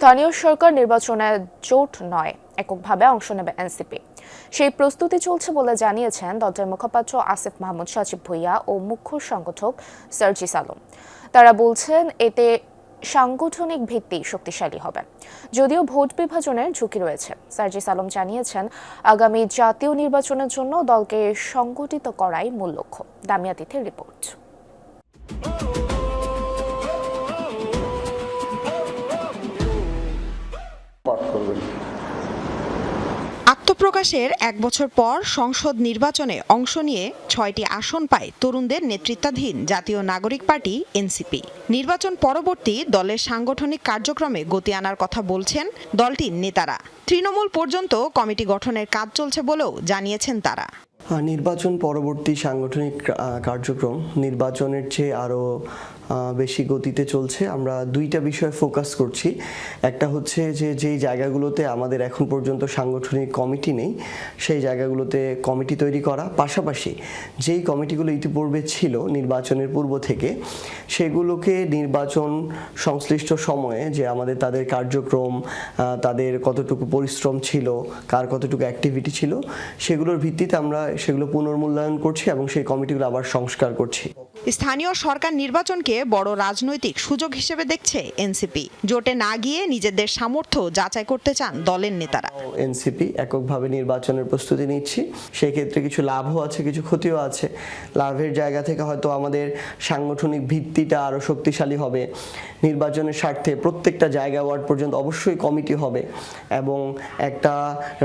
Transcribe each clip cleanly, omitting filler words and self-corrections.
স্থানীয় সরকার নির্বাচনে জোট নয়, এককভাবে অংশ নেবে এনসিপি। সেই প্রস্তুতি চলছে বলে জানিয়েছেন দলটির মুখপাত্র আসিফ মাহমুদ সজীব ভুঁইয়া ও মুখ্য সংগঠক সার্জিস আলম। তারা বলছেন এতে সাংগঠনিক ভিত্তি শক্তিশালী হবে, যদিও ভোট বিভাজনের ঝুঁকি রয়েছে। সার্জিস আলম জানিয়েছেন আগামী জাতীয় নির্বাচনের জন্য দলকে সংগঠিত করাই মূল লক্ষ্য। দামিয়া তিথির রিপোর্ট। আত্মপ্রকাশের এক বছর পর সংসদ নির্বাচনে অংশ নিয়ে ৬টি আসন পায় তরুণদের নেতৃত্বাধীন জাতীয় নাগরিক পার্টি এনসিপি। নির্বাচন পরবর্তী দলের সাংগঠনিক কার্যক্রমে গতি আনার কথা বলছেন দলটির নেতারা। তৃণমূল পর্যন্ত কমিটি গঠনের কাজ চলছে বলেও জানিয়েছেন তারা। নির্বাচন পরবর্তী সাংগঠনিক কার্যক্রম নির্বাচনের চেয়ে আরও বেশি গতিতে চলছে। আমরা দুইটা বিষয়ে ফোকাস করছি। একটা হচ্ছে যেই জায়গাগুলোতে আমাদের এখন পর্যন্ত সাংগঠনিক কমিটি নেই, সেই জায়গাগুলোতে কমিটি তৈরি করা, পাশাপাশি যেই কমিটিগুলো ইতিপূর্বে ছিল নির্বাচনের পূর্ব থেকে, সেগুলোকে নির্বাচন সংশ্লিষ্ট সময়ে যে আমাদের তাদের কার্যক্রম, তাদের কতটুকু পরিশ্রম ছিল, কার কতটুকু অ্যাক্টিভিটি ছিল, সেগুলোর ভিত্তিতে আমরা সেগুলো পুনর্মূল্যায়ন করছি এবং সেই কমিটিগুলো আবার সংস্কার করছি। স্থানীয় সরকার নির্বাচনকে বড় রাজনৈতিক সুযোগ হিসেবে দেখছে এনসিপি। জোটে না গিয়ে নিজেদের সামর্থ্য যাচাই করতে চান দলের নেতারা। এনসিপি এককভাবে নির্বাচনের প্রস্তুতি নিচ্ছি, সেই ক্ষেত্রে কিছু লাভও আছে, কিছু ক্ষতিও আছে। লাভের জায়গা থেকে হয়তো আমাদের সাংগঠনিক ভিত্তিটা আরও শক্তিশালী হবে। নির্বাচনের স্বার্থে প্রত্যেকটা জায়গা ওয়ার্ড পর্যন্ত অবশ্যই কমিটি হবে এবং একটা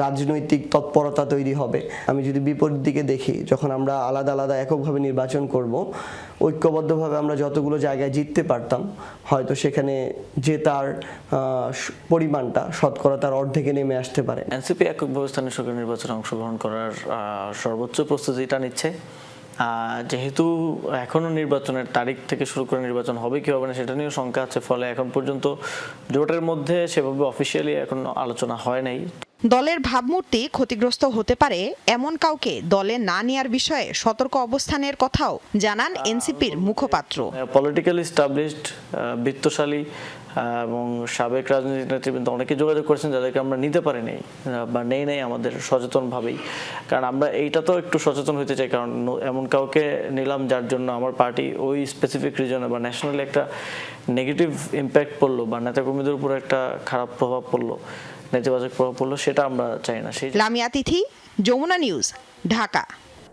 রাজনৈতিক তৎপরতা তৈরি হবে। আমি যদি বিপরীত দিকে দেখি, যখন আমরা আলাদা আলাদা এককভাবে নির্বাচন করব, ঐক্যবদ্ধভাবে আমরা যতগুলো জায়গায় জিততে পারতাম, হয়তো সেখানে জেতার পরিমাণটা শতকরা তার অর্ধেকে নেমে আসতে পারে। এনসিপি এককভাবে স্থানীয় সরকার নির্বাচনে অংশগ্রহণ করার সর্বোচ্চ প্রস্তুতিটা নিচ্ছে। যেহেতু এখনো নির্বাচনের তারিখ থেকে শুরু করে নির্বাচন হবে কি হবে না সেটা নিয়েও শঙ্কা আছে, ফলে এখন পর্যন্ত জোটের মধ্যে সেভাবে অফিসিয়ালি এখন আলোচনা হয় নাই। দলের ভাবমূর্তি ক্ষতিগ্রস্ত হতে পারে এমন কাউকে দলে না নেয়ার বিষয়ে সতর্ক অবস্থানের কথাও জানান এনসিপির মুখপাত্র। পলিটিক্যালি স্টাবলিশড, বিত্তশালী এবং সাবেক রাজনৈতিক নেতৃবৃন্দ অনেকে যোগাযোগ করেছেন যাদেরকে আমরা নিতে পারিনি বা নেই আমাদের সচেতনভাবেই। কারণ আমরা এইটা তো একটু সচেতন হতে চাই, কারণ এমন কাউকে নিলাম যার জন্য আমার পার্টি ওই স্পেসিফিক রিজনে বা ন্যাশনালি একটা নেগেটিভ ইম্প্যাক্ট পড়লো বা নেতাকর্মীদের উপর একটা খারাপ প্রভাব পড়লো, নেতিবাচক প্রভাব পড়লো, সেটা আমরা চাই না। লামিয়া তিথি, যমুনা নিউজ, ঢাকা।